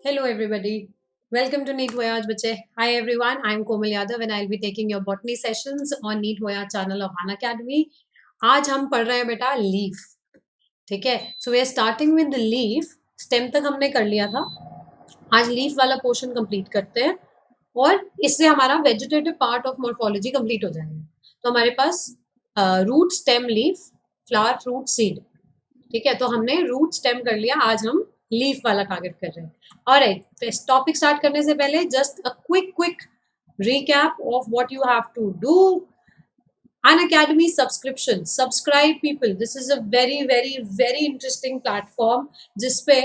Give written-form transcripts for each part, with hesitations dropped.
Hello, everybody. Welcome to Neat Voyage, bache. Hi, everyone. I'm Komal Yadav, and I'll be taking your botany sessions on Neat Voyage channel of Han Academy. आज हम पढ़ रहे हैं बेटा leaf. ठीक है. So we are starting with the leaf. Stem तक हमने कर लिया था. आज लीफ वाला पोर्शन कंप्लीट करते हैं और इससे हमारा vegetative part of morphology complete हो जाएगा. तो हमारे पास root, stem, leaf, flower, fruit, seed. ठीक है. तो हमने रूट स्टेम कर लिया. आज हम लीफ वाला टारगेट कर रहे हैं. ऑलराइट, टॉपिक स्टार्ट करने से पहले just a quick recap of what you have to do. An Academy subscription. Subscribe people. This is a very interesting platform जिसपे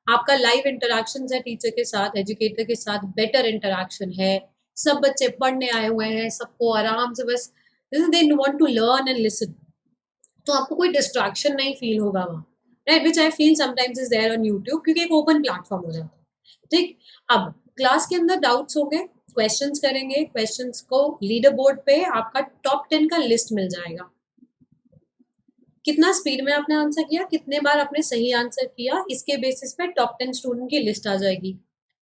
आपका लाइव इंटरेक्शन है टीचर के साथ, एजुकेटर के साथ, बेटर इंटरेक्शन है. सब बच्चे पढ़ने आए हुए हैं, सबको आराम से बस they want to learn and listen. तो आपको कोई डिस्ट्रैक्शन नहीं फील होगा वहाँ, right, which I feel sometimes is there on YouTube, क्योंकि एक ओपन प्लेटफॉर्म हो जाता है. ठीक. अब क्लास के अंदर डाउट्स होंगे, क्वेश्चंस करेंगे, क्वेश्चंस को लीडर बोर्ड पे आपका टॉप 10 का लिस्ट मिल जाएगा. कितना स्पीड में आपने आंसर किया, कितने बार आपने सही आंसर किया, इसके बेसिस पे टॉप 10 स्टूडेंट की लिस्ट आ जाएगी.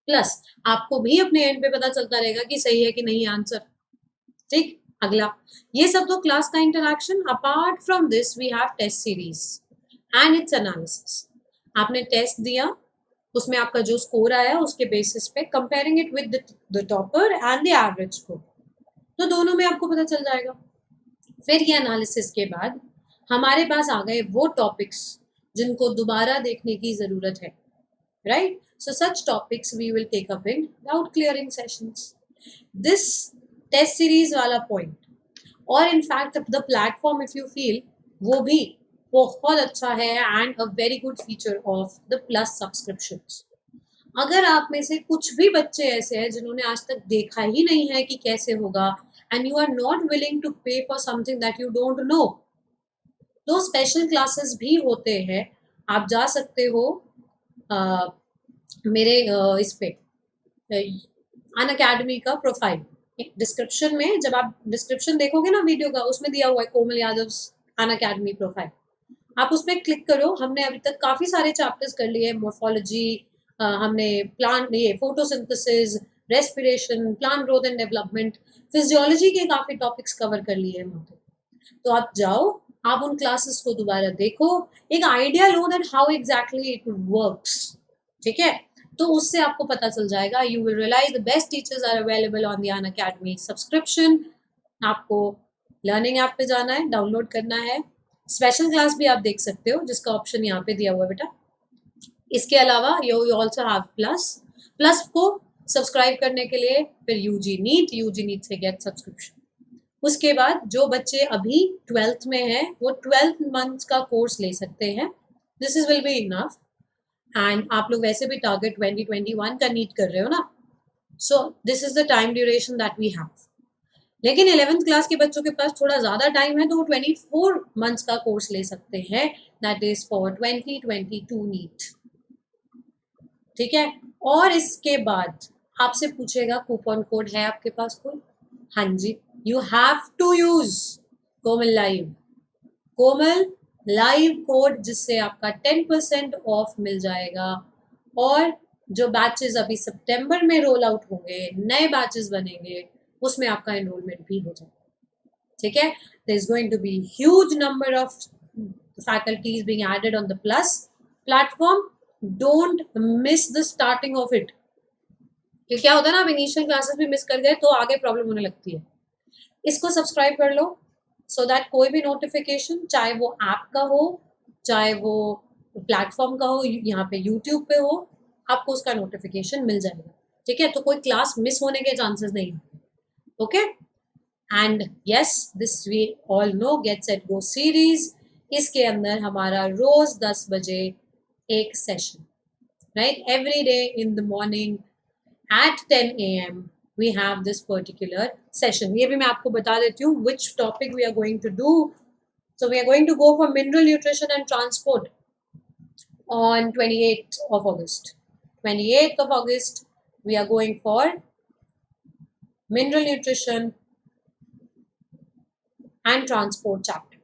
प्लस आपको भी अपने एंड पे पता चलता रहेगा कि सही है कि नहीं आंसर. ठीक. अगला, ये सब तो क्लास का interaction. Apart from this we have test series and its analysis. आपने टेस्ट दिया, उसमें आपका जो स्कोर आया उसके बेसिस पे comparing it with the topper and the average score, तो दोनों में आपको पता चल जाएगा. फिर ये एनालिसिस के बाद हमारे पास आ गए वो टॉपिक्स जिनको दोबारा देखने की जरूरत है, right. So such topics we will take up in doubt clearing sessions. This test series वाला पॉइंट और in fact the platform if you feel, वो भी बहुत अच्छा है and a very good feature of the plus subscriptions. अगर आप में से कुछ भी बच्चे ऐसे हैं जिन्होंने आज तक देखा ही नहीं है कि कैसे होगा, and you are not willing to pay for something that you don't know, तो स्पेशल क्लासेस भी होते हैं. आप जा सकते हो मेरे इस पे अन अकेडमी का प्रोफाइल डिस्क्रिप्शन में, जब आप डिस्क्रिप्शन देखोगे ना वीडियो का, उसमें दिया हुआ है कोमल यादव अन अकेडमी प्रोफाइल. आप उस पर क्लिक करो. हमने अभी तक काफी सारे चैप्टर्स कर लिए. मॉर्फोलॉजी, हमने प्लांट, ये photosynthesis, respiration, plant growth and development, physiology के काफी टॉपिक्स कवर कर लिए हैं. तो आप जाओ, आप उन क्लासेस को दोबारा देखो, एक आइडिया लो that how exactly it works. ठीक है. तो उससे आपको पता चल जाएगा. You will realise the best teachers are available on the Unacademy subscription. आपको लर्निंग ऐप पे जाना है, डाउनलोड करना है. स्पेशल क्लास भी आप देख सकते हो जिसका ऑप्शन यहाँ पे दिया हुआ है बेटा. इसके अलावा you also have plus. Plus को सब्सक्राइब करने के लिए फिर यूजी नीट से गेट सब्सक्रिप्शन. उसके बाद जो बच्चे अभी 12th में हैं वो 12 मंथ्स का कोर्स ले सकते हैं. This is will be enough. And आप लोग वैसे भी टारगेट 2021 का नीट कर रहे हो ना, so this is the time duration that we have. लेकिन 11th क्लास के बच्चों के पास थोड़ा ज्यादा टाइम है, तो वो 24 मंथ्स का कोर्स ले सकते हैं. That is for 2022 NEET. ठीक है. और इसके बाद आपसे पूछेगा कूपन कोड है आपके पास कोई? हाँ जी, you have to use Komal live. Komal live code, जिससे आपका 10% ऑफ मिल जाएगा. और जो बैचेस अभी सितंबर में रोल आउट होंगे, नए बैचेस बनेंगे, उसमें आपका एनरोलमेंट भी हो जाएगा. ठीक है. There is going to be huge number of faculties being added on the plus platform. Don't miss the starting of it. क्या होता है ना, आप इनिशियल क्लासेस भी मिस कर गए तो आगे प्रॉब्लम होने लगती है. इसको सब्सक्राइब कर लो सो दैट कोई भी नोटिफिकेशन, चाहे वो ऐप का हो, चाहे वो प्लेटफॉर्म का हो, यहाँ पे यूट्यूब पे हो, आपको उसका नोटिफिकेशन मिल जाएगा. ठीक है. तो कोई क्लास मिस होने के चांसेस नहीं होते. Okay. And yes, this we all know get set go series. इसके अंदर हमारा रोज 10 बजे एक session, right, every day in the morning at 10 a.m. we have this particular session. ये भी मैं आपको बता देती हूँ which topic we are going to do. So we are going to go for mineral nutrition and transport on 28th of August. 28th of August we are going for mineral nutrition and transport chapter.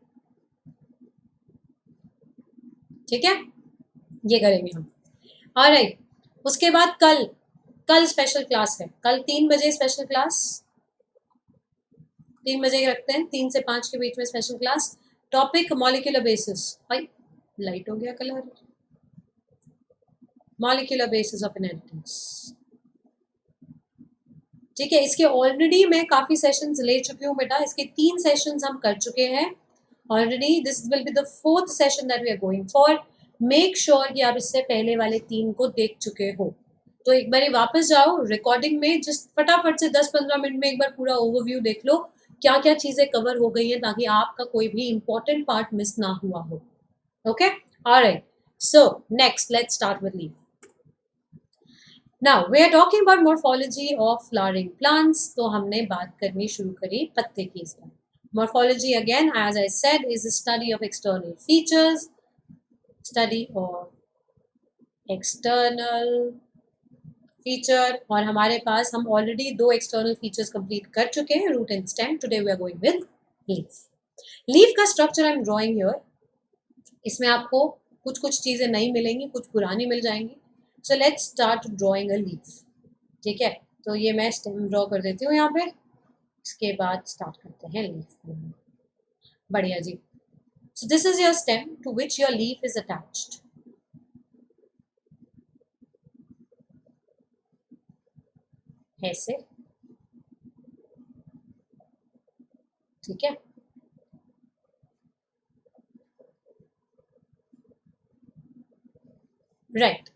ठीक है, ये करेंगे हम. Alright. उसके बाद कल special class है, कल 3 बजे स्पेशल क्लास, 3 बजे रखते हैं, 3 से 5 के बीच में special class. Topic molecular basis, भाई लाइट हो गया colour, molecular basis of inheritance. ठीक है, इसके ऑलरेडी मैं काफी सेशंस ले चुकी हूँ बेटा, इसके 3 सेशंस हम कर चुके हैं already. This will be the 4th session that we are going for. Make sure कि आप इससे पहले वाले 3 को देख चुके हो। तो एक बार वापस जाओ रिकॉर्डिंग में, जस्ट फटाफट से 10-15 मिनट में एक बार पूरा ओवरव्यू देख लो, क्या क्या चीजें कवर हो गई हैं, ताकि आपका कोई भी इंपॉर्टेंट पार्ट मिस ना हुआ हो। Okay, alright, so next let's start with leaf. Now we are talking about morphology of flowering plants. तो हमने बात करनी शुरू करी पत्ते की। इस पर morphology again, as I said, is the study of external features, study of external feature। और हमारे पास हम ऑलरेडी 2 एक्सटर्नल फीचर्स कंप्लीट कर चुके हैं, root and stem. Today we are going with leaf. Leaf का structure I am drawing here. इसमें आपको कुछ कुछ चीजें नई मिलेंगी, कुछ पुरानी मिल जाएंगी। So let's start drawing a leaf. ठीक है, तो ये मैं स्टेम ड्रॉ कर देती हूँ यहाँ पे। इसके बाद स्टार्ट करते हैं लीफ। बढ़िया जी। So this is your stem to which your leaf is attached. ऐसे, ठीक है। राइट,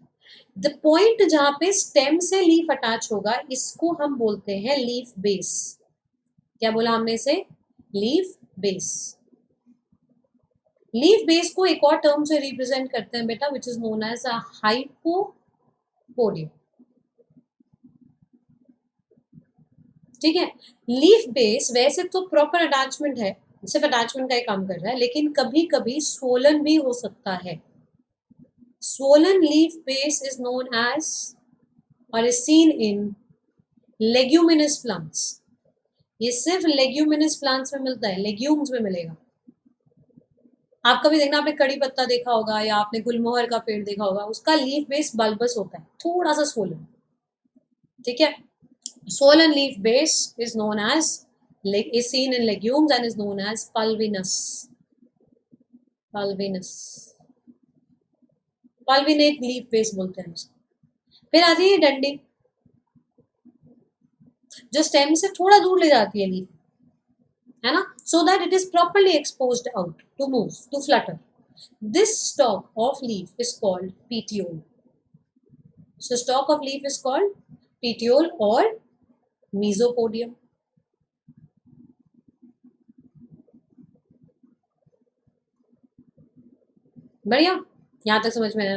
द पॉइंट जहां पे स्टेम से लीफ अटैच होगा, इसको हम बोलते हैं लीफ बेस। क्या बोला हमने इसे? Leaf base. लीफ बेस को एक और टर्म से रिप्रेजेंट करते हैं बेटा, which is known as a hypopodium. ठीक है, लीफ बेस वैसे तो प्रॉपर अटैचमेंट है, सिर्फ अटैचमेंट का ही काम कर रहा है, लेकिन कभी कभी स्वोलन भी हो सकता है। Swollen leaf base is known as or is seen in leguminous plants। ये सिर्फ लेग्यूमिनस प्लांट्स में मिलता है, लेग्यूम्स में मिलेगा। आप कभी देखना, आपने कड़ी पत्ता देखा होगा या आपने गुलमोहर का पेड़ देखा होगा, उसका लीफ बेस बल्बस होता है, थोड़ा सा स्वोलन। ठीक है, swollen leaf base is known as is seen in legumes and is known as pulvinous। Pulvinate leaf base बोलते हैं उसको। फिर आती है डंडी, जो स्टेम से थोड़ा दूर ले जाती है लीफ, है ना, so that it is properly exposed out to move, to flutter. This stalk of leaf is called petiole. So stalk of leaf is called petiole और मीजोपोडियम। बढ़िया, यहां तक समझ में आया।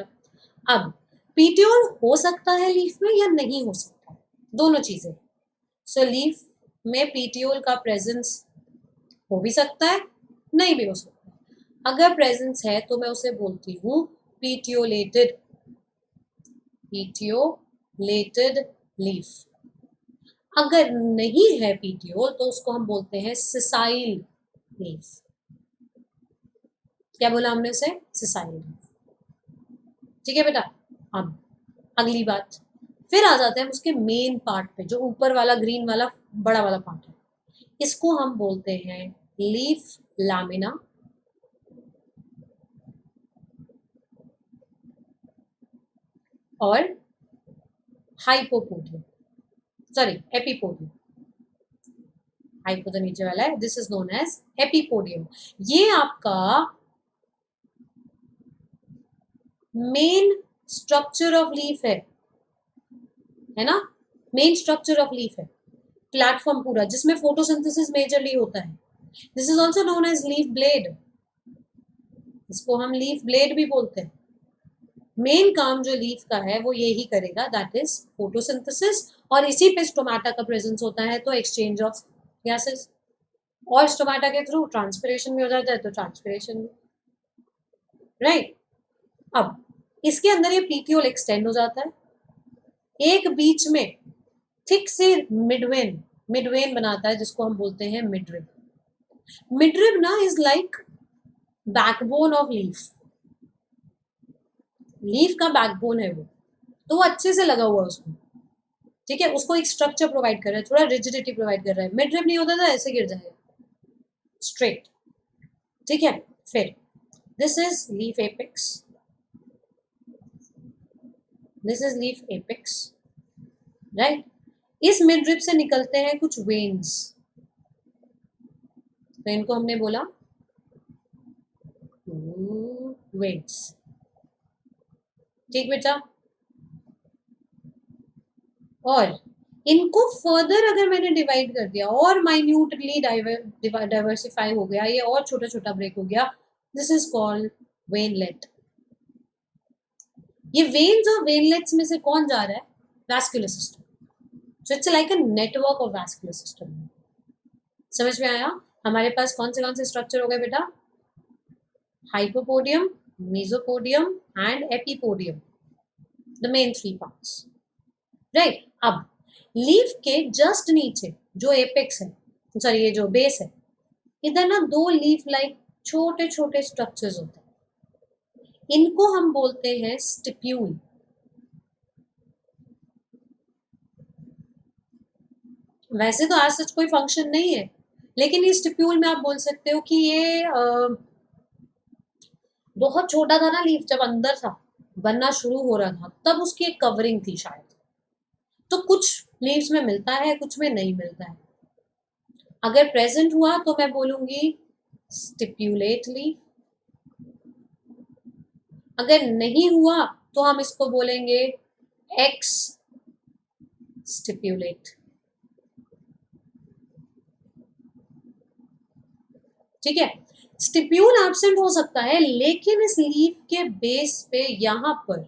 अब पीटियोल हो सकता है लीफ में या नहीं हो सकता, दोनों चीजें। सो लीफ में पीटियोल का प्रेजेंस हो भी सकता है, नहीं भी हो सकता है। अगर प्रेजेंस है तो मैं उसे बोलती हूँ पीटियोलेटेड लीफ। अगर नहीं है पीटियोल तो उसको हम बोलते हैं सिसाइल लीफ। क्या बोला हमने उसे? Sessile leaf. ठीक है बेटा, अब अगली बात, फिर आ जाते हैं उसके मेन पार्ट पे, जो ऊपर वाला ग्रीन वाला बड़ा वाला पार्ट है। इसको हम बोलते हैं लीफ लैमिना और हाइपोपोडियम, सॉरी एपिपोडियम। हाइपो तो नीचे वाला है, this is known as epipodium. ये आपका मेन स्ट्रक्चर ऑफ लीफ है ना, मेन स्ट्रक्चर ऑफ लीफ है, प्लेटफॉर्म पूरा, जिसमें फोटोसिंथेसिस मेजरली होता है। This is also known as leaf blade, इसको हम लीफ ब्लेड भी बोलते हैं। मेन काम जो लीफ का है वो यही करेगा, दैट इज फोटोसिंथेसिस, और इसी पे स्टोमाटा का प्रेजेंस होता है, तो एक्सचेंज ऑफ गैसेस, और स्टोमाटा के थ्रू ट्रांसपिरेशन भी हो जाता है, तो ट्रांसपिरेशन भी, राइट। अब इसके अंदर ये पीटियोल एक्सटेंड हो जाता है, एक बीच में थिक से मिडवेन बनाता है, जिसको हम बोलते हैं मिडरिब। मिडरिब ना is like backbone of leaf, leaf का बैकबोन है वो। तो वो अच्छे से लगा हुआ है उसमें, ठीक है, उसको एक स्ट्रक्चर प्रोवाइड कर रहा है, थोड़ा रिजिडिटी प्रोवाइड कर रहा है। मिड रिब नहीं होता था ऐसे गिर जाएगा स्ट्रेट, ठीक है। फिर this is leaf apex, this is leaf apex, right. इस मिड रिब से निकलते हैं कुछ वेन्स, तो इनको हमने बोला वेन्स, ठीक बेटा। और इनको फर्दर अगर मैंने डिवाइड कर दिया और माइन्यूटली डाइवर्सिफाई हो गया, ये और छोटा छोटा ब्रेक हो गया, दिस इज कॉल्ड वेनलेट। ये वेन्स और वेनलेट्स में से कौन जा रहा है? Vascular system. So it's like a network of vascular system. समझ में आया? हमारे पास कौन से स्ट्रक्चर हो गए बेटा? Hypopodium, mesopodium and epipodium, the main 3 parts, right. अब लीफ के जस्ट नीचे जो एपेक्स है, सॉरी ये जो बेस है, इधर ना 2 लीफ लाइक छोटे छोटे स्ट्रक्चर्स होते हैं, इनको हम बोलते हैं स्टिप्यूल। वैसे तो आज सच कोई फंक्शन नहीं है, लेकिन ये स्टिप्यूल में आप बोल सकते हो कि ये बहुत छोटा था ना लीफ, जब अंदर था बनना शुरू हो रहा था तब उसकी एक कवरिंग थी शायद, तो कुछ लीव्स में मिलता है कुछ में नहीं मिलता है। अगर प्रेजेंट हुआ तो मैं बोलूंगी स्टिप्यूलेट लीफ, अगर नहीं हुआ तो हम इसको बोलेंगे एक्स स्टिप्यूलेट, ठीक है। स्टिप्यूल एब्सेंट हो सकता है, लेकिन इस लीफ के बेस पे यहां पर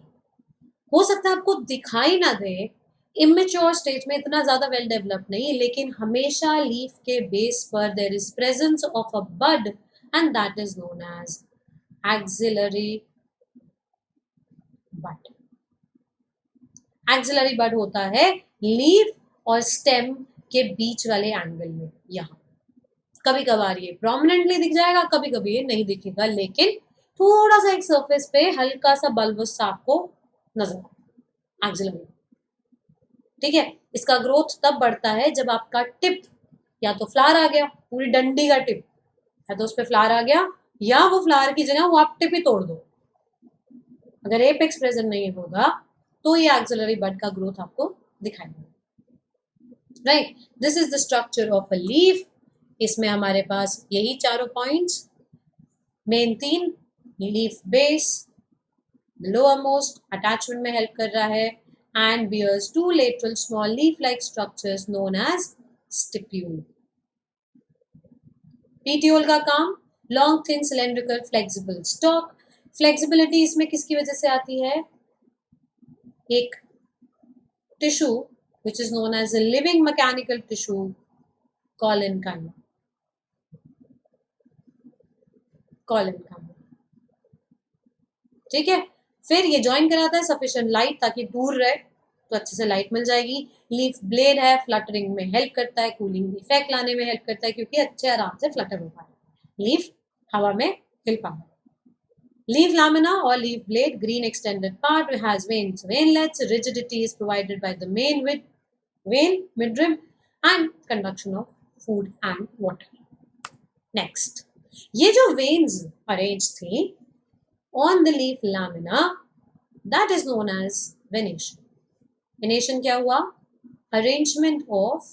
हो सकता है आपको दिखाई ना दे, इमेच्योर स्टेज में इतना ज्यादा वेल डेवलप नहीं, लेकिन हमेशा लीफ के बेस पर there is presence of a bud and that is known as axillary bud. Axillary bud होता है लीफ और स्टेम के बीच वाले एंगल में, यहाँ कभी कभार ये प्रोमिनेंटली दिख जाएगा, कभी कभी ये नहीं दिखेगा, लेकिन थोड़ा सा एक सरफेस पे हल्का सा बल्बस सा आपको नजर आए एक्सिलरी, ठीक है। इसका ग्रोथ तब बढ़ता है जब आपका टिप या तो फ्लावर आ गया, पूरी डंडी का टिप है तो उस पर फ्लावर आ गया, या वो फ्लावर की जगह वो आप टिप ही तोड़ दो। अगर एपेक्स प्रेजेंट नहीं होगा तो ये एक्सिलरी बड का ग्रोथ आपको दिखाई देगा, right. This is the structure of a leaf. इसमें हमारे पास यही चारों points, main 3, leaf base lower most attachment में हेल्प कर रहा है, and bears 2 lateral small leaf-like structures known as stipule. petiole का काम long thin cylindrical flexible stalk। Flexibility इसमें किसकी वजह से आती है? एक tissue which is known as a living mechanical tissue collenchyma, collenchyma, ठीक है। फिर ये ज्वाइन कराता है सफिशिएंट लाइट ताकि दूर रहे तो अच्छे से लाइट मिल जाएगी। लीफ ब्लेड है, फ्लटरिंग में हेल्प करता है, कूलिंग इफेक्ट लाने में हेल्प करता है क्योंकि अच्छे आराम से फ्लटर हो पाए, लीफ हवा में हिल पाए। लीफ लामिना और leaf blade green extended part has veins, veinlets, rigidity is provided by the main vein, midrib and conduction of food and water. Next, ये जो veins arranged थी on the leaf lamina, that is known as venation. Venation क्या हुआ? Arrangement of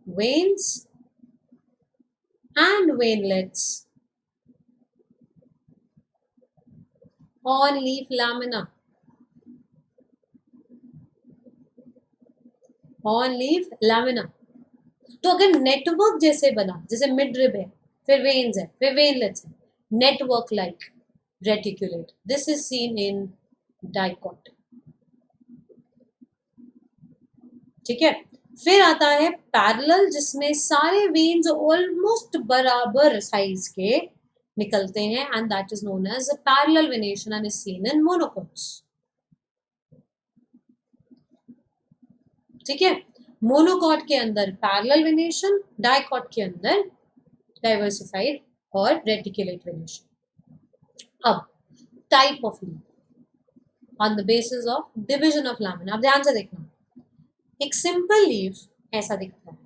veins and veinlets on leaf lamina, on leaf lamina। तो अगर network जैसे बना, जैसे मिड रिब है, फिर वेन्स है, फिर वेनलेट्स है, network like reticulate, this is seen in dicot, ठीक है। फिर आता है पैरेलल, जिसमें सारे वेन्स ऑलमोस्ट बराबर साइज के निकलते हैं and that is known as a parallel venation and is seen in monocots, ठीक है। मोनोकॉट के अंदर पैरेलल वेनेशन, डाइकॉट के अंदर डाइवर्सिफाइड और रेटिकुलेट वेनेशन। अब type of leaf on the basis of division of lamina, आप ध्यान से देखना, एक सिंपल लीफ ऐसा दिखता है,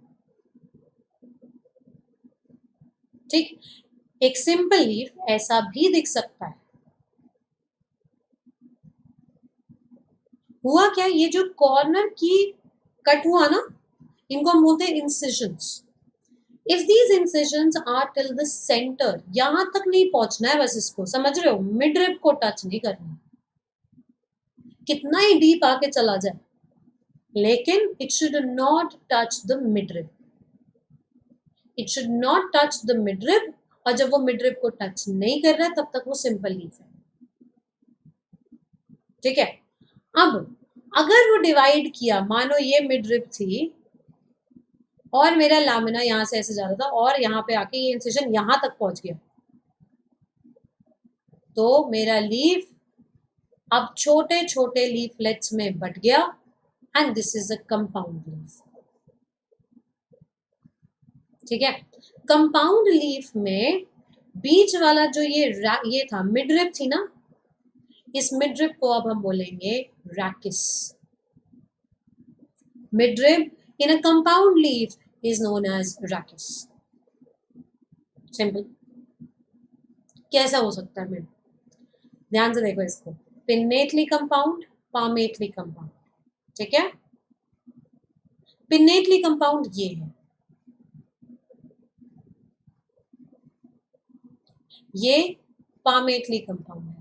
ठीक, एक सिंपल लीफ ऐसा भी दिख सकता है। हुआ क्या, ये जो कॉर्नर की कट हुआ ना, इनको हम बोलते हैं incisions. If these incisions are till the centre, यहां तक नहीं पहुंचना है बस, इसको समझ रहे हो, मिड रिब को टच नहीं करना, कितना ही डीप आके चला जाए, लेकिन it should not touch the mid rib, it should not touch the mid rib. और जब वो मिड रिब को टच नहीं कर रहा है तब तक वो सिंपल लीफ है, ठीक है। अब अगर वो डिवाइड किया, मानो ये मिड रिब थी और मेरा लामिना यहां से ऐसे जा रहा था और यहाँ पे आके ये इंसिजन यहां तक पहुंच गया, तो मेरा लीफ अब छोटे छोटे लीफलेट्स में बट गया, and this is a compound leaf, ठीक है। कंपाउंड लीफ में बीच वाला जो ये था, मिड रिब थी ना, इस मिड रिब को अब हम बोलेंगे rachis. Mid rib in a compound leaf is known as rachis. Simple. कैसा हो सकता है मिड, ध्यान से देखो इसको, पिन्नेटली कंपाउंड, पामेटली कंपाउंड, ठीक है। पिन्नेटली कंपाउंड ये है, ये पामेटली कंपाउंड है।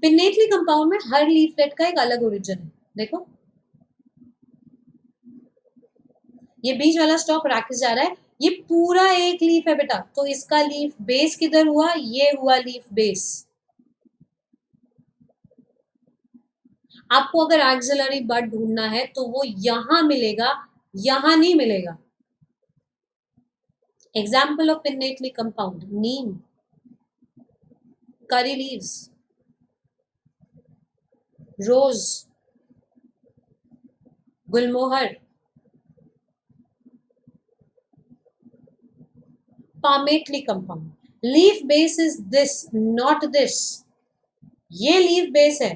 पिन्नेटली कंपाउंड में हर लीफलेट का एक अलग ओरिजिन है, देखो ये बीच वाला स्टॉक रैकिस जा रहा है, ये पूरा एक लीफ है बेटा, तो इसका लीफ बेस किधर हुआ, ये हुआ लीफ बेस। आपको अगर एक्सिलरी बड ढूंढना है तो वो यहां मिलेगा, यहां नहीं मिलेगा। Example of pinnately compound, neem, curry leaves, rose, gulmohar, palmately compound. Leaf base is this, not this, ये लीफ बेस है,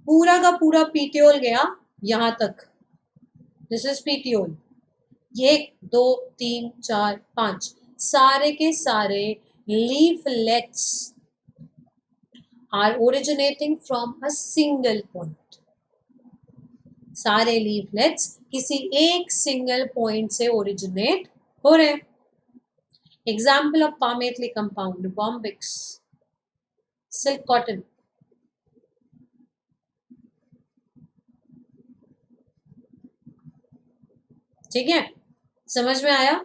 पूरा का पूरा पीटियोल गया यहां तक, दिस इज पीटियोल, ये 2 3 4 5 सारे के सारे leaflets are originating from a single point, सारे लीफलेट्स किसी एक सिंगल पॉइंट से ओरिजिनेट हो रहे हैं। Example of palmately compound, bombax, silk cotton, ठीक है, समझ में आया।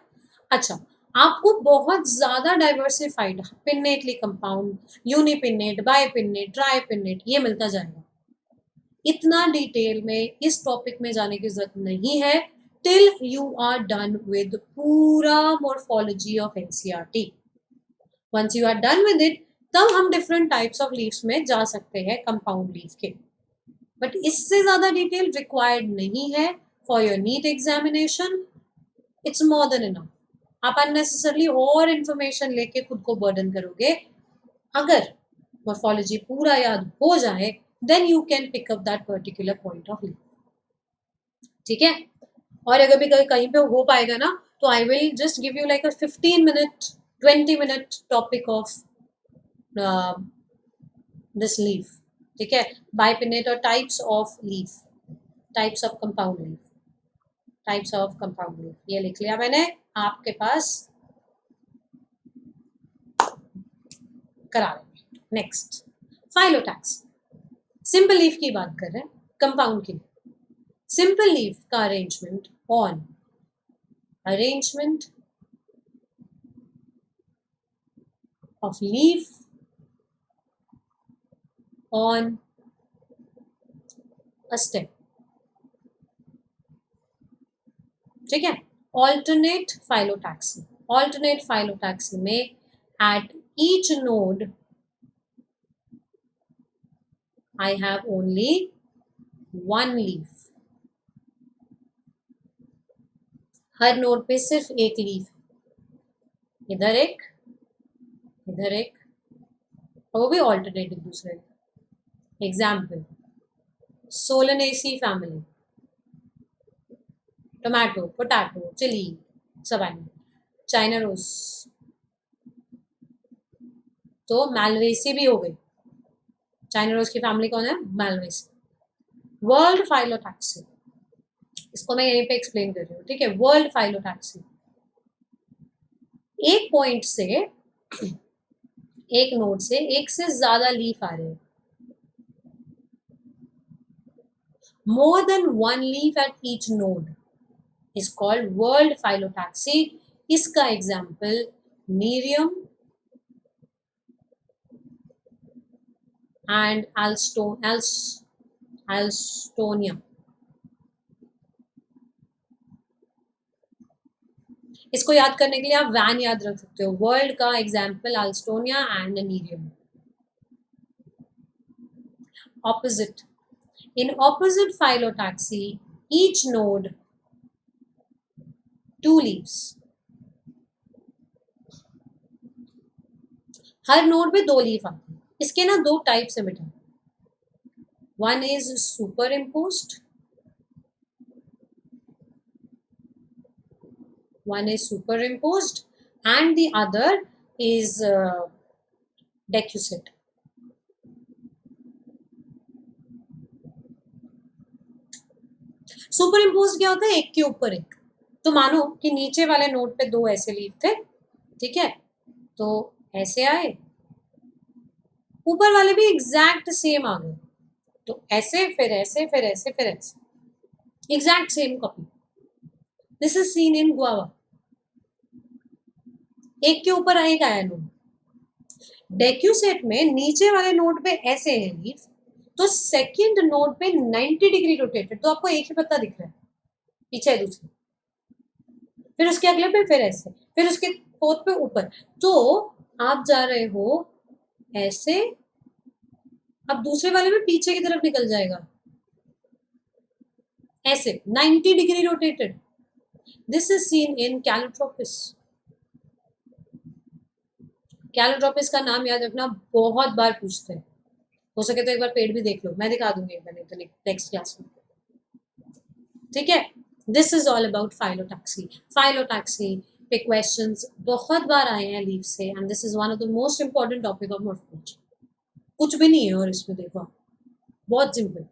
अच्छा, आपको बहुत ज्यादा diversified pinnately compound, unipinnate, bipinnate, tripinnate ये मिलता जाएगा, इतना डिटेल में इस टॉपिक में जाने की जरूरत नहीं है, till you are done with पूरा morphology of NCERT. Once you are done with it, तब हम डिफरेंट टाइप्स ऑफ लीव्स में जा सकते हैं कंपाउंड लीव के, बट इससे ज्यादा डिटेल रिक्वायर्ड नहीं है for your NEET examination, it's more than enough. आप अननेसेसरली और इंफॉर्मेशन लेके खुद को बर्डन करोगे, अगर मॉर्फोलॉजी पूरा याद हो जाए then you can pick up that particular point of view, ठीक है। और अगर भी कहीं पे हो पाएगा ना, तो I will just give you like a 15 minute 20 minute topic of this leaf, ठीक है, बाइपिनेट और types of leaf, types of compound leaf, types of compound leaf, ये लिख लिया मैंने आपके पास, करा लेंगे। नेक्स्ट, फाइलोटैक्स, सिंपल लीफ की बात कर रहे हैं, कंपाउंड की। सिंपल लीफ का arrangement on, arrangement of leaf on a stem, ठीक है। ऑल्टरनेट फाइलोटैक्सी, ऑल्टरनेट फाइलोटैक्सी में at each node I have only one leaf. Her node पे सिर्फ एक लीफ, इधर एक, इधर एक, और वो भी ऑल्टरनेट एक दूसरे। Example, solanaceae family, tomato, potato, chilli, सब आएंगे। चाइना रोज, तो मैलवेसी भी हो गई। चाइना रोज की फैमिली कौन है? मैलवेसी। वर्ल्ड फाइलोटैक्सी, इसको मैं यहीं पे एक्सप्लेन कर रही हूँ, ठीक है। वर्ल्ड फाइलोटैक्सी, एक पॉइंट से, एक नोड से एक से ज्यादा लीफ आ रहे हैं, more than one leaf at each node is called world phyllotaxy. इसका एग्जाम्पल नीरियम एंड एल्स्टोनिया। इसको याद करने के लिए आप वैन याद रख सकते हो। वर्ल्ड का example alstonia and nerium. Opposite, in opposite phyllotaxy each node 2 leaves, हर नोड पे 2 लीफ आते हैं। इसके ना 2 टाइप्स है बेटा, one is super imposed, one is superimposed and the other is decussate. Super impose क्या होता है? एक के ऊपर एक। तो मानो कि नीचे वाले नोड पे 2 ऐसे लीफ थे, ठीक है, तो ऐसे आए, ऊपर वाले भी एग्जैक्ट सेम आ गए, तो ऐसे फिर ऐसे फिर ऐसे फिर ऐसे, exact same copy. This is seen in guava, एक के ऊपर एक आया नोड। डेक्यूसेट में नीचे वाले नोड पे ऐसे है लीफ, तो सेकंड नोड पे 90 डिग्री रोटेटेड, तो आपको एक ही पत्ता दिख रहा है, पीछे है दूसरा, फिर उसके अगले पे फिर ऐसे, फिर उसके फोर्थ पे ऊपर। तो आप जा रहे हो ऐसे, अब दूसरे वाले में पीछे की तरफ निकल जाएगा, ऐसे 90 degree rotated. This is seen in Calotropis. Calotropis का नाम याद रखना, बहुत बार पूछते हैं, हो सके तो एक बार पेड़ भी देख लो, मैं दिखा दूंगी एक बार, नहीं तो नेक्स्ट क्लास में, ठीक है। This is all about phyllotaxy. Phyllotaxy पे क्वेश्चंस बहुत बार आए हैं लीफ से, and this is one of the most important topic of morphology. कुछ भी नहीं है और इसमें देखो, बहुत simple.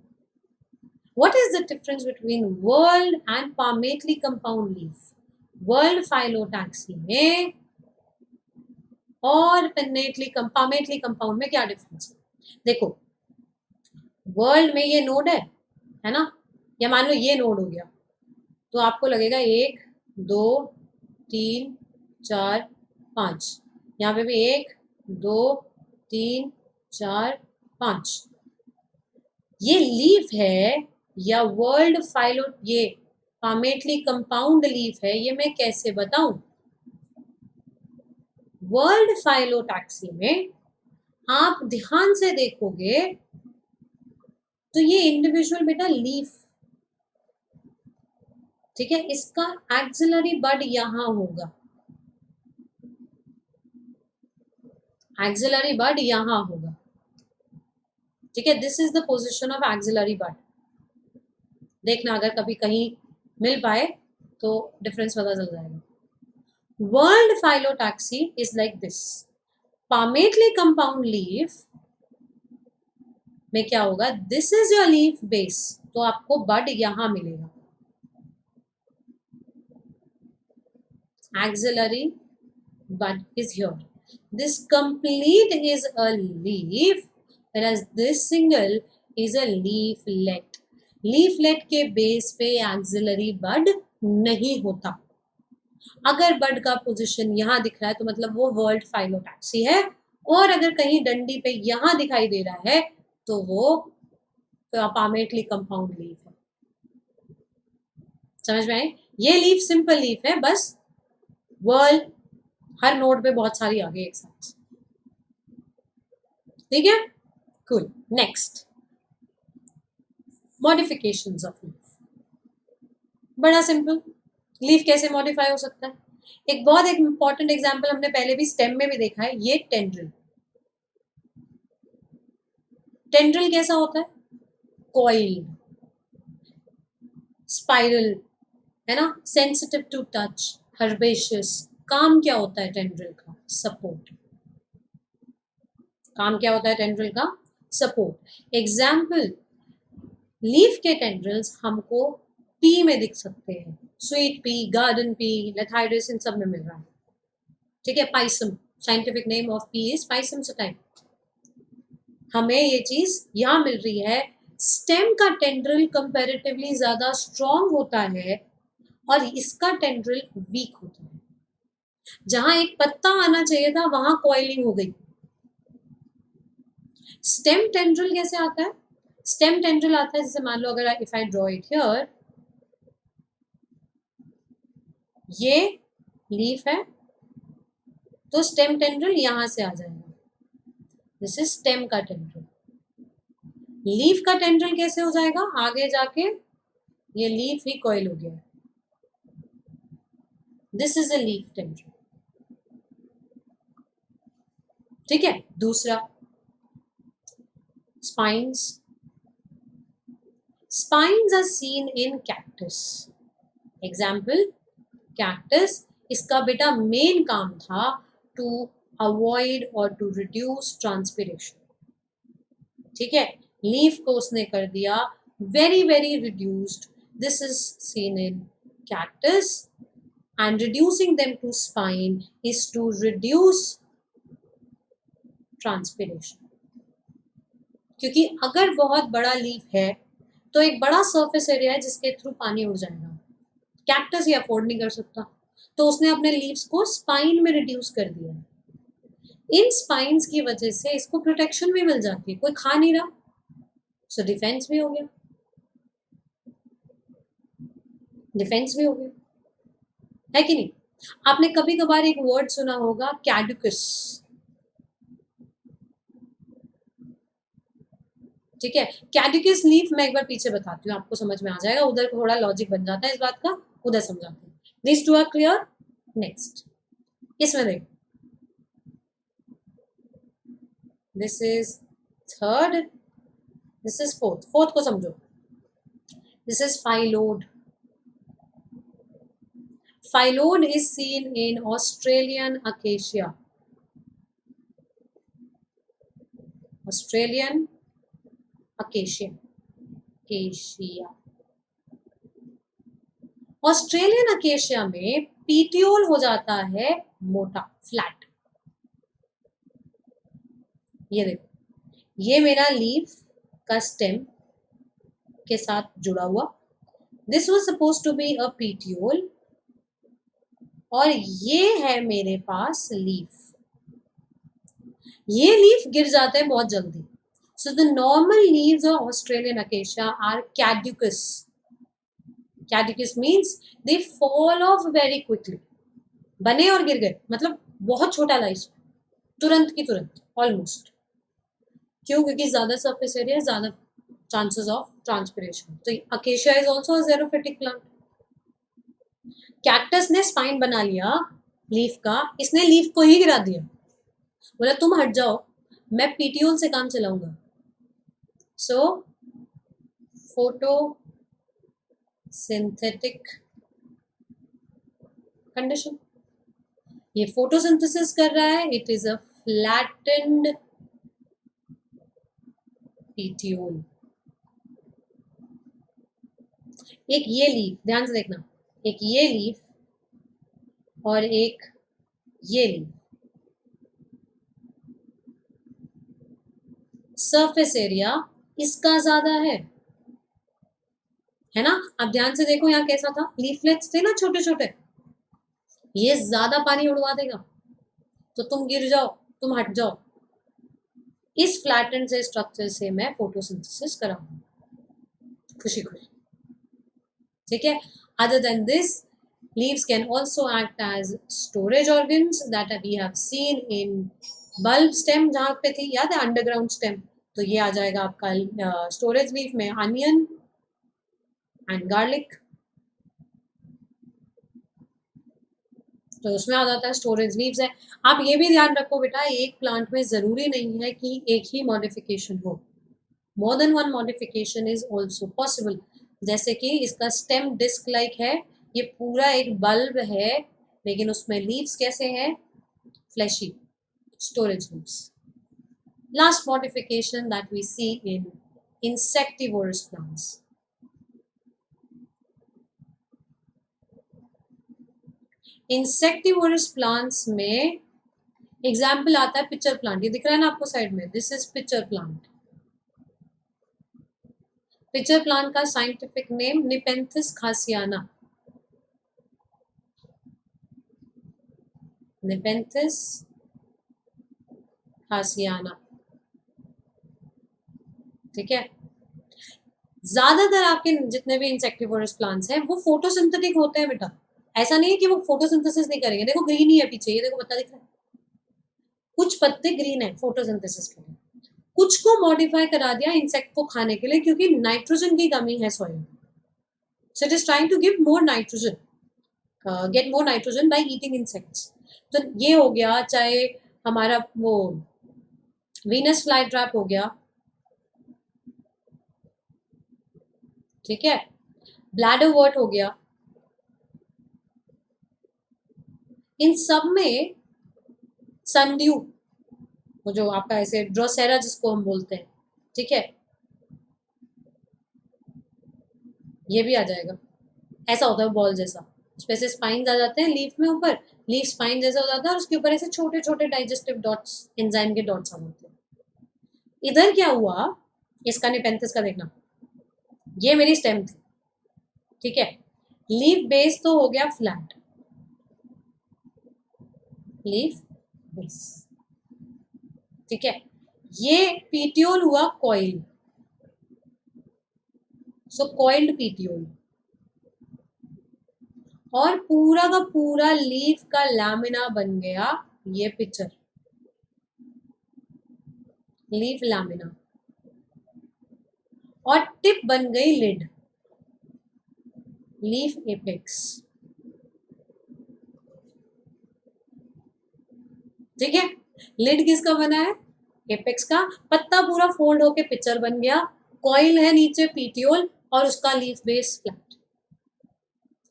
What is the difference between world and palmately compound leaf? World phyllotaxy में और palmately compound में क्या डिफरेंस है? देखो, वर्ल्ड में ये नोड है ना, या मान लो ये नोड हो गया, तो आपको लगेगा 1 2 3 4 5, यहाँ पे भी 1 2 3 4 5। ये लीफ है या वर्ल्ड फाइलो, ये palmately कंपाउंड लीफ है, ये मैं कैसे बताऊं? वर्ल्ड फाइलोटैक्सी में आप ध्यान से देखोगे तो ये इंडिविजुअल बेटा लीफ, ठीक है, इसका एक्सिलरी बड यहां होगा, एक्सिलरी बड यहां होगा, ठीक है। This is the position of axillary bud. देखना अगर कभी कहीं मिल पाए तो डिफरेंस पता चल जाएगा। World phyllotaxy is like this, palmately compound leaf में क्या होगा, this is your leaf base, तो आपको बड यहां मिलेगा, axillary bud is here. This complete is a leaf, whereas this single is a leaflet. Leaflet के बेस पे axillary bud नहीं होता। अगर बड का पोजीशन यहाँ दिख रहा है तो मतलब वो वर्ल्ड फाइलोटैक्सी है, और अगर कहीं डंडी पे यहाँ दिखाई दे रहा है तो वो palmately कंपाउंड लीफ है। समझ में आए? ये लीफ सिंपल लीफ है, बस वर्ल्ड हर नोड पे बहुत सारी आ गई एक साथ, ठीक है। Cool. Next, modifications of leaf, बड़ा सिंपल। लीफ कैसे मॉडिफाई हो सकता है? एक बहुत एक इंपॉर्टेंट एग्जांपल हमने पहले भी स्टेम में भी देखा है, ये टेंड्रिल। टेंड्रिल कैसा होता है? कॉइल, स्पाइरल, है ना, सेंसिटिव टू टच, हर्बेशियस। काम क्या होता है टेंड्रिल का? सपोर्ट। काम क्या होता है टेंड्रिल का? सपोर्ट। एग्जाम्पल, लीफ के टेंड्रिल्स हमको पी में दिख सकते हैं, sweet pea, garden pea, lathyrus, इन सब में मिल रहा है। ठीक है, pisum, scientific name of pea is pisum sativum. हमें ये चीज यहाँ मिल रही है। स्टेम का टेंड्रिल कंपैरेटिवली ज्यादा स्ट्रॉन्ग होता है और इसका टेंड्रिल वीक होता है। जहां एक पत्ता आना चाहिए था वहां कॉइलिंग हो गई। स्टेम टेंड्रिल कैसे आता है? स्टेम टेंड्रिल आता है, जैसे मान लो अगर if I draw it here, ये लीफ है तो स्टेम टेंड्रिल यहां से आ जाएगा। दिस इज स्टेम का टेंड्रिल। लीफ का टेंड्रिल कैसे हो जाएगा? आगे जाके ये लीफ ही कॉइल हो गया। This is a leaf tendril. ठीक है, दूसरा spines. Spines are seen in cactus. Example, cactus, इसका बेटा मेन काम था to avoid or to reduce transpiration. ठीक है, लीफ को उसने कर दिया very very reduced. This is seen in cactus and reducing them to spine is to reduce transpiration. क्योंकि अगर बहुत बड़ा लीफ है तो एक बड़ा सरफेस एरिया है जिसके थ्रू पानी उड़ जाएगा। कैक्टस ये अफोर्ड नहीं कर सकता, तो उसने अपने लीव्स को स्पाइन में रिड्यूस कर दिया है। इन स्पाइन्स की वजह से इसको प्रोटेक्शन भी मिल जाती है, कोई खा नहीं रहा, सो डिफेंस भी हो गया। डिफेंस भी हो गया, है कि नहीं? आपने कभी कभार एक वर्ड सुना होगा, कैडुकस। ठीक है, कैडुकस लीफ मैं एक बार पीछे बताती हूँ, आपको समझ में आ जाएगा, उधर थोड़ा लॉजिक बन जाता है इस बात का, उधर समझाती हूँ। This two are clear? Next, इसमें देखो, this is third, this is fourth. Fourth को समझो, this is phyllode. Phyllode is seen in Australian acacia. Australian acacia, acacia. Australian acacia में पीटियोल हो जाता है मोटा, फ्लैट। ये देखो, ये मेरा लीफ का स्टेम के साथ जुड़ा हुआ, this was suppose to be a petiole, और ये है मेरे पास लीफ। ये लीफ गिर जाते हैं बहुत जल्दी, so the normal leaves of Australian acacia are caducous. Caducous means they fall off very quickly. बने और गिर गए, मतलब बहुत छोटा लाइफ, तुरंत की तुरंत, ऑलमोस्ट। क्यों? क्योंकि ज्यादा सरफेस एरिया, ज्यादा चांसेस ऑफ ट्रांसपिरेशन। तो acacia is also a xerophytic plant. Cactus ने स्पाइन बना लिया लीफ का, इसने लीफ को ही गिरा दिया, बोला तुम हट जाओ, मैं पीटीओल से काम चलाऊंगा। सो फोटो सिंथेटिक कंडीशन, ये फोटोसिंथेसिस कर रहा है, it is a flattened petiole. एक ये लीफ, ध्यान से देखना, एक ये लीफ और एक ये लीफ, सरफेस एरिया इसका ज्यादा है ना? अब ध्यान से देखो, यहाँ कैसा था, लीफलेट्स थे ना छोटे छोटे, ये ज्यादा पानी उड़वा देगा, तो तुम गिर जाओ, तुम हट जाओ। इस फ्लैटेंड से स्ट्रक्चर से मैं फोटोसिंथेसिस कराऊंगा, खुशी खुशी। ठीक है, other than this, leaves can also act as storage organs that we have seen in bulb stem, जहाँ पे थी याद है, अंडरग्राउंड स्टेम, तो ये आ जाएगा आपका स्टोरेज लीफ में अनियन एंड गार्लिक। तो उसमें आ जाता है स्टोरेज लीव्स है। आप ये भी ध्यान रखो बेटा, एक प्लांट में ज़रूरी नहीं है कि एक ही मॉडिफिकेशन हो, more than one modification is also possible. जैसे कि इसका स्टेम डिस्क लाइक है, ये पूरा एक बल्ब है, लेकिन उसमें लीव्स कैसे हैं, fleshy storage leaves. Last modification that we see in insectivorous plants. Insectivorous plants में एग्जाम्पल आता है पिक्चर प्लांट, ये दिख रहा है ना आपको साइड में, this is pitcher plant. Pitcher plant का scientific name nepenthes khasiana, nepenthes khasiana, ठीक है। ज्यादातर आपके जितने भी इंसेक्टिवोरस प्लांट्स हैं वो फोटोसिंथेटिक होते हैं बेटा, ऐसा नहीं है कि वो फोटोसिंथेसिस नहीं करेंगे। देखो ग्रीन ही है पीछे, ये देखो पत्ता दिख रहा है, कुछ पत्ते ग्रीन है फोटोसिंथेसिस के लिए, कुछ को मॉडिफाई करा दिया इंसेक्ट को खाने के लिए, क्योंकि नाइट्रोजन की कमी है सॉइल में, so it is trying to give more nitrogen, get more nitrogen by eating insects. तो ये हो गया, चाहे हमारा वो वीनस फ्लाई ट्रैप हो गया, ठीक है, ब्लैडर वर्ट हो गया, इन सब में सनड्यू, वो जो आपका ऐसे ड्रोसेरा जिसको हम बोलते हैं, ठीक है, ये भी आ जाएगा। ऐसा होता है बॉल जैसा, उसपे से स्पाइन्स आ जाते हैं लीफ में, ऊपर लीफ स्पाइन जैसा हो जाता है और उसके ऊपर ऐसे छोटे छोटे डाइजेस्टिव डॉट्स, एंजाइम के डॉट्स आ जाते हैं। इधर क्या हुआ, इसका निपेंथिस का देखना, ये मेरी स्टेम थी, ठीक है, लीफ बेस तो हो गया फ्लैट, लीफ बेस, ठीक है, ये पीटियोल हुआ कॉइल, सो कॉइल्ड पीटियोल, और पूरा का पूरा लीफ का लैमिना बन गया ये पिक्चर, लीफ लैमिना, और टिप बन गई लिड, लीफ एपेक्स, ठीक है। लिड किसका बना है, एपेक्स का, पत्ता पूरा फोल्ड होके पिक्चर बन गया, कॉइल है नीचे पीटियोल, और उसका leaf base flat,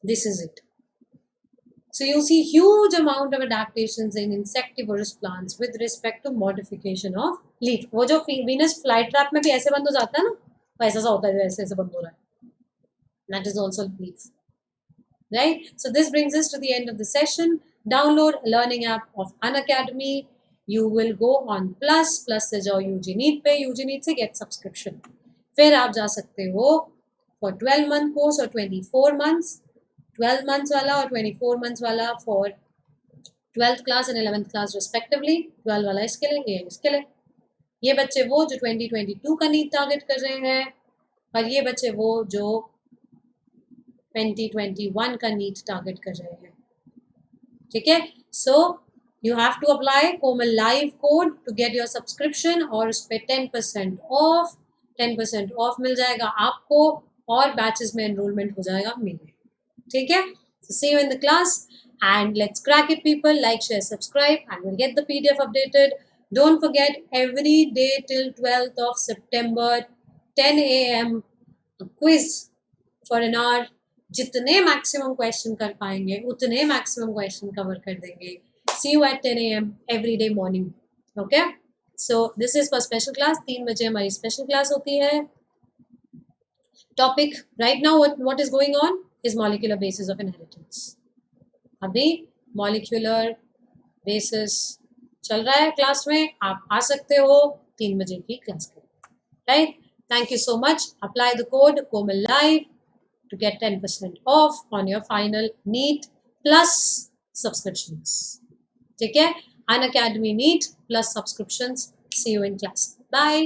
this is it. So you see huge amount of adaptations in insectivorous plants with respect to modification of leaf. वो जो Venus flytrap में भी ऐसे बंद हो जाता है ना, वैसा सा होता है, ऐसे ऐसे बंद हो रहा है, that is also leaf, right? So this brings us to the end of the session. Download a learning app of Unacademy. You will go on plus से जाओ UG Neat पे, UG Neat से get subscription, फिर आप जा सकते हो for 12 month course और 24 months, 12 months वाला और 24 months वाला for 12th class and 11th class respectively. 12 वाला इसके लिए, ये इसके लिए। ये बच्चे वो जो 2022 का नीट टारगेट कर रहे हैं, और ये बच्चे वो जो 2021 का नीट टारगेट कर रहे हैं, ठीक है। So you have to apply Komal live code to get your subscription, और उस पर 10% ऑफ, 10% ऑफ मिल जाएगा आपको, और बैचेस में एनरोलमेंट हो जाएगा मेरे, ठीक है। So see you in the class, and let's crack it people, like, share, subscribe, and we'll get the PDF updated. Don't forget, every day till 12th of September 10 AM a quiz for an hour, जितने maximum question कर पाएंगे उतने maximum question cover कर देंगे। See you at 10 AM every day morning, okay? So this is for special class, 3 बजे हमारी special class होती है। Topic right now what is going on is molecular basis of inheritance. अभी molecular basis चल रहा है क्लास में, आप आ सकते हो 3 बजे की क्लास के, right. Thank you so much. Apply the code Komal live to get 10% off on your final NEET plus subscriptions, ठीक है। Unacademy NEET plus subscriptions. See you in class. Bye.